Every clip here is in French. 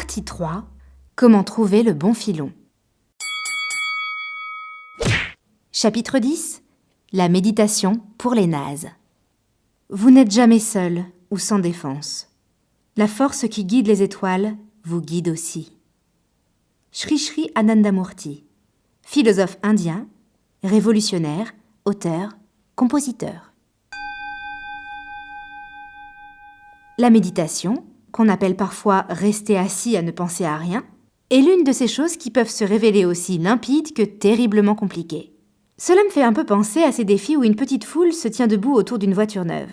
Partie 3. Comment trouver le bon filon. Chapitre 10. La méditation pour les nazes. Vous n'êtes jamais seul ou sans défense. La force qui guide les étoiles vous guide aussi. Sri Sri Anandamurti, philosophe indien, révolutionnaire, auteur, compositeur. La méditation, qu'on appelle parfois « rester assis à ne penser à rien », est l'une de ces choses qui peuvent se révéler aussi limpides que terriblement compliquées. Cela me fait un peu penser à ces défis où une petite foule se tient debout autour d'une voiture neuve.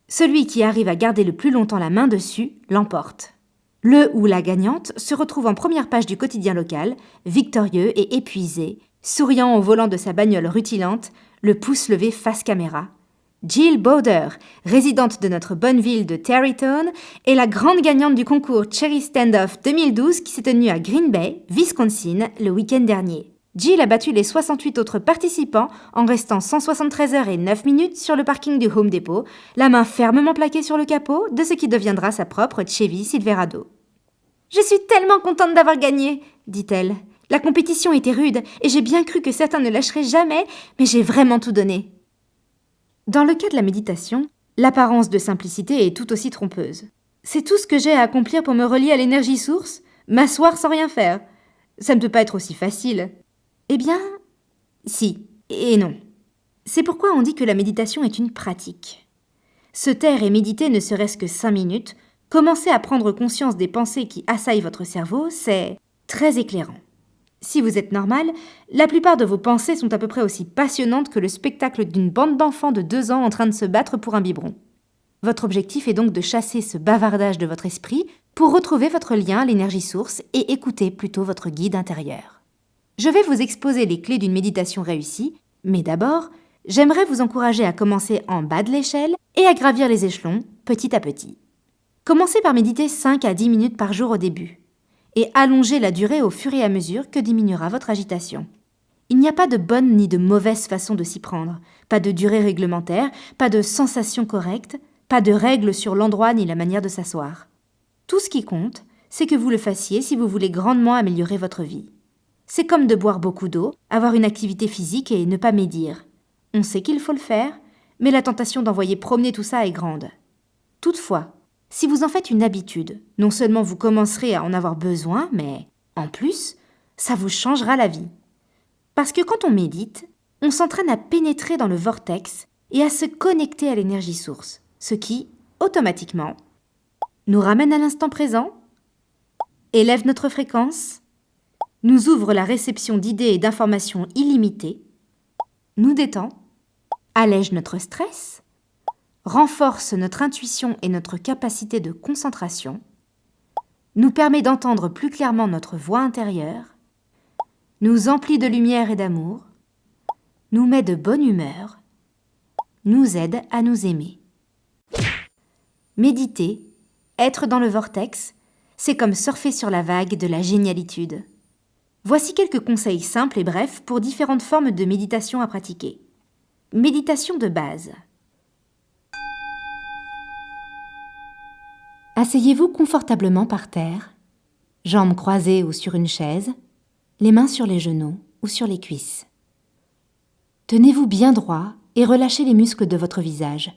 Celui qui arrive à garder le plus longtemps la main dessus l'emporte. Le ou la gagnante se retrouve en première page du quotidien local, victorieux et épuisé, souriant au volant de sa bagnole rutilante, le pouce levé face caméra. Jill Bowder, résidente de notre bonne ville de Terrytown, est la grande gagnante du concours Cherry Standoff 2012 qui s'est tenu à Green Bay, Wisconsin, le week-end dernier. Jill a battu les 68 autres participants en restant 173 heures et 9 minutes sur le parking du Home Depot, la main fermement plaquée sur le capot de ce qui deviendra sa propre Chevy Silverado. « Je suis tellement contente d'avoir gagné !» dit-elle. « La compétition était rude et j'ai bien cru que certains ne lâcheraient jamais, mais j'ai vraiment tout donné. » Dans le cas de la méditation, l'apparence de simplicité est tout aussi trompeuse. C'est tout ce que j'ai à accomplir pour me relier à l'énergie source, m'asseoir sans rien faire. Ça ne peut pas être aussi facile. Eh bien, si et non. C'est pourquoi on dit que la méditation est une pratique. Se taire et méditer ne serait-ce que 5 minutes, commencer à prendre conscience des pensées qui assaillent votre cerveau, c'est très éclairant. Si vous êtes normal, la plupart de vos pensées sont à peu près aussi passionnantes que le spectacle d'une bande d'enfants de 2 ans en train de se battre pour un biberon. Votre objectif est donc de chasser ce bavardage de votre esprit pour retrouver votre lien à l'énergie source et écouter plutôt votre guide intérieur. Je vais vous exposer les clés d'une méditation réussie, mais d'abord, j'aimerais vous encourager à commencer en bas de l'échelle et à gravir les échelons petit à petit. Commencez par méditer 5 à 10 minutes par jour au début. Et allongez la durée au fur et à mesure que diminuera votre agitation. Il n'y a pas de bonne ni de mauvaise façon de s'y prendre, pas de durée réglementaire, pas de sensation correcte, pas de règles sur l'endroit ni la manière de s'asseoir. Tout ce qui compte, c'est que vous le fassiez si vous voulez grandement améliorer votre vie. C'est comme de boire beaucoup d'eau, avoir une activité physique et ne pas médire. On sait qu'il faut le faire, mais la tentation d'envoyer promener tout ça est grande. Toutefois, si vous en faites une habitude, non seulement vous commencerez à en avoir besoin, mais en plus, ça vous changera la vie. Parce que quand on médite, on s'entraîne à pénétrer dans le vortex et à se connecter à l'énergie source, ce qui, automatiquement, nous ramène à l'instant présent, élève notre fréquence, nous ouvre la réception d'idées et d'informations illimitées, nous détend, allège notre stress, renforce notre intuition et notre capacité de concentration, nous permet d'entendre plus clairement notre voix intérieure, nous emplit de lumière et d'amour, nous met de bonne humeur, nous aide à nous aimer. Méditer, être dans le vortex, c'est comme surfer sur la vague de la génialitude. Voici quelques conseils simples et brefs pour différentes formes de méditation à pratiquer. Méditation de base. Asseyez-vous confortablement par terre, jambes croisées ou sur une chaise, les mains sur les genoux ou sur les cuisses. Tenez-vous bien droit et relâchez les muscles de votre visage,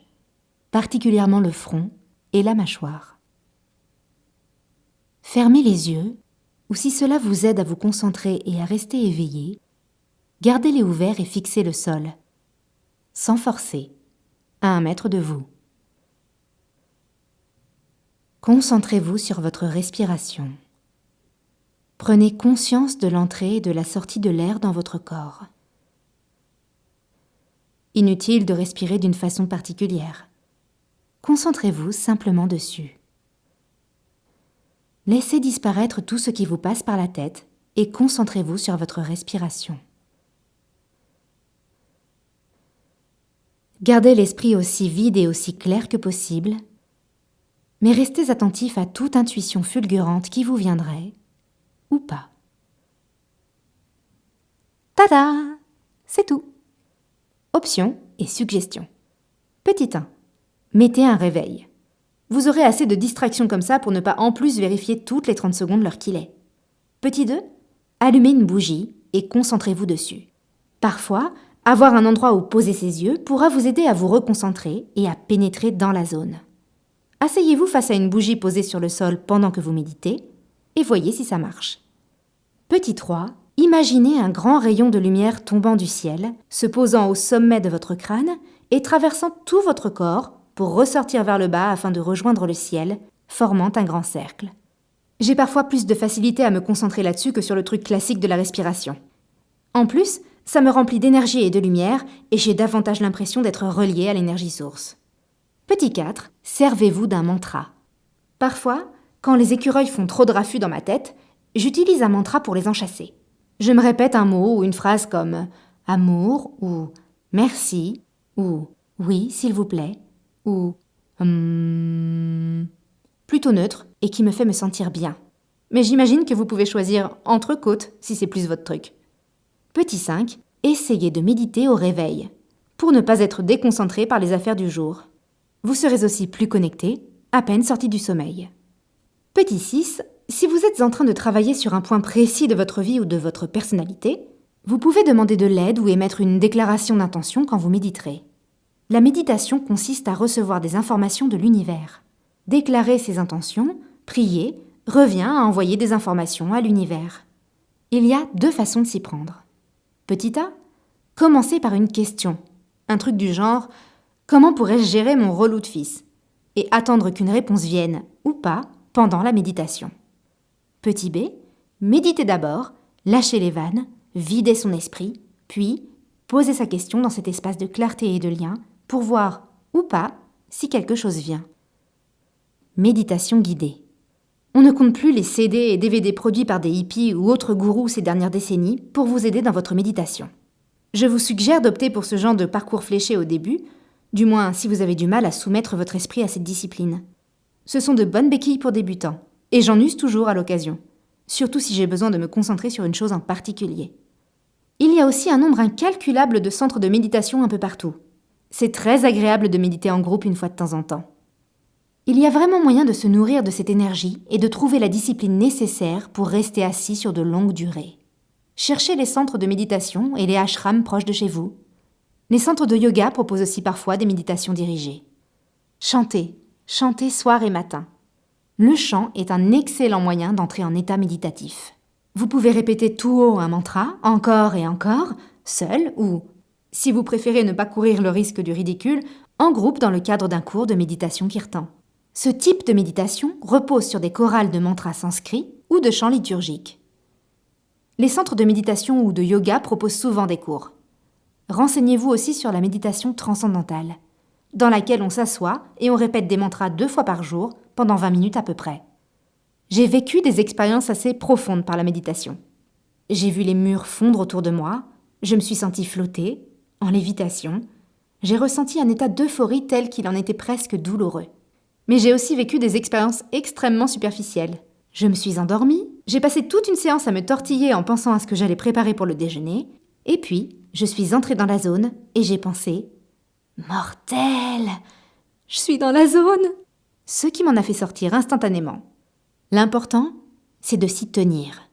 particulièrement le front et la mâchoire. Fermez les yeux, ou si cela vous aide à vous concentrer et à rester éveillé, gardez-les ouverts et fixez le sol, sans forcer, à 1 mètre de vous. Concentrez-vous sur votre respiration. Prenez conscience de l'entrée et de la sortie de l'air dans votre corps. Inutile de respirer d'une façon particulière. Concentrez-vous simplement dessus. Laissez disparaître tout ce qui vous passe par la tête et concentrez-vous sur votre respiration. Gardez l'esprit aussi vide et aussi clair que possible, mais restez attentif à toute intuition fulgurante qui vous viendrait, ou pas. Tada! C'est tout. Options et suggestions. Petit 1. Mettez un réveil. Vous aurez assez de distractions comme ça pour ne pas en plus vérifier toutes les 30 secondes l'heure qu'il est. Petit 2, allumez une bougie et concentrez-vous dessus. Parfois, avoir un endroit où poser ses yeux pourra vous aider à vous reconcentrer et à pénétrer dans la zone. Asseyez-vous face à une bougie posée sur le sol pendant que vous méditez et voyez si ça marche. Petit 3, imaginez un grand rayon de lumière tombant du ciel, se posant au sommet de votre crâne et traversant tout votre corps pour ressortir vers le bas afin de rejoindre le ciel, formant un grand cercle. J'ai parfois plus de facilité à me concentrer là-dessus que sur le truc classique de la respiration. En plus, ça me remplit d'énergie et de lumière et j'ai davantage l'impression d'être relié à l'énergie source. Petit 4, servez-vous d'un mantra. Parfois, quand les écureuils font trop de raffus dans ma tête, j'utilise un mantra pour les en chasser. Je me répète un mot ou une phrase comme « amour » ou « merci » ou « oui, s'il vous plaît » ou « plutôt neutre et qui me fait me sentir bien. Mais j'imagine que vous pouvez choisir entre côtes si c'est plus votre truc. Petit 5, essayez de méditer au réveil, pour ne pas être déconcentré par les affaires du jour. Vous serez aussi plus connecté, à peine sorti du sommeil. Petit 6, si vous êtes en train de travailler sur un point précis de votre vie ou de votre personnalité, vous pouvez demander de l'aide ou émettre une déclaration d'intention quand vous méditerez. La méditation consiste à recevoir des informations de l'univers. Déclarer ses intentions, prier, revient à envoyer des informations à l'univers. Il y a 2 façons de s'y prendre. Petit A, commencez par une question. Un truc du genre « Comment pourrais-je gérer mon relou de fils ?» et attendre qu'une réponse vienne, ou pas, pendant la méditation. Petit B, méditez d'abord, lâchez les vannes, videz son esprit, puis posez sa question dans cet espace de clarté et de lien pour voir, ou pas, si quelque chose vient. Méditation guidée. On ne compte plus les CD et DVD produits par des hippies ou autres gourous ces dernières décennies pour vous aider dans votre méditation. Je vous suggère d'opter pour ce genre de parcours fléché au début, du moins si vous avez du mal à soumettre votre esprit à cette discipline. Ce sont de bonnes béquilles pour débutants, et j'en use toujours à l'occasion, surtout si j'ai besoin de me concentrer sur une chose en particulier. Il y a aussi un nombre incalculable de centres de méditation un peu partout. C'est très agréable de méditer en groupe une fois de temps en temps. Il y a vraiment moyen de se nourrir de cette énergie et de trouver la discipline nécessaire pour rester assis sur de longues durées. Cherchez les centres de méditation et les ashrams proches de chez vous. Les centres de yoga proposent aussi parfois des méditations dirigées. Chantez, chantez soir et matin. Le chant est un excellent moyen d'entrer en état méditatif. Vous pouvez répéter tout haut un mantra, encore et encore, seul ou, si vous préférez ne pas courir le risque du ridicule, en groupe dans le cadre d'un cours de méditation kirtan. Ce type de méditation repose sur des chorales de mantras sanscrits ou de chants liturgiques. Les centres de méditation ou de yoga proposent souvent des cours. Renseignez-vous aussi sur la méditation transcendantale, dans laquelle on s'assoit et on répète des mantras 2 fois par jour pendant 20 minutes à peu près. J'ai vécu des expériences assez profondes par la méditation. J'ai vu les murs fondre autour de moi, je me suis sentie flotter, en lévitation. J'ai ressenti un état d'euphorie tel qu'il en était presque douloureux. Mais j'ai aussi vécu des expériences extrêmement superficielles. Je me suis endormie, j'ai passé toute une séance à me tortiller en pensant à ce que j'allais préparer pour le déjeuner, et puis je suis entrée dans la zone et j'ai pensé « Mortel ! Je suis dans la zone !» Ce qui m'en a fait sortir instantanément. L'important, c'est de s'y tenir.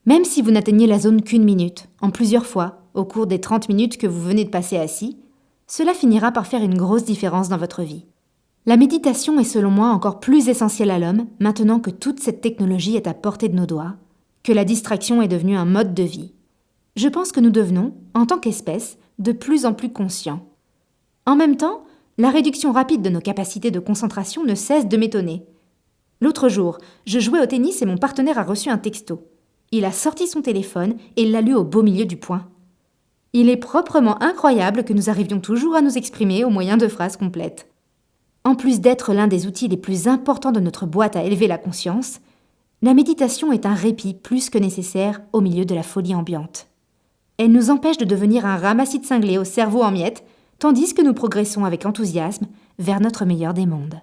Même si vous n'atteignez la zone qu'1 minute, en plusieurs fois, au cours des 30 minutes que vous venez de passer assis, cela finira par faire une grosse différence dans votre vie. La méditation est selon moi encore plus essentielle à l'homme maintenant que toute cette technologie est à portée de nos doigts, que la distraction est devenue un mode de vie. Je pense que nous devenons, en tant qu'espèce, de plus en plus conscients. En même temps, la réduction rapide de nos capacités de concentration ne cesse de m'étonner. L'autre jour, je jouais au tennis et mon partenaire a reçu un texto. Il a sorti son téléphone et l'a lu au beau milieu du point. Il est proprement incroyable que nous arrivions toujours à nous exprimer au moyen de phrases complètes. En plus d'être l'un des outils les plus importants de notre boîte à élever la conscience, la méditation est un répit plus que nécessaire au milieu de la folie ambiante. Elle nous empêche de devenir un ramassis de cinglés au cerveau en miettes, tandis que nous progressons avec enthousiasme vers notre meilleur des mondes.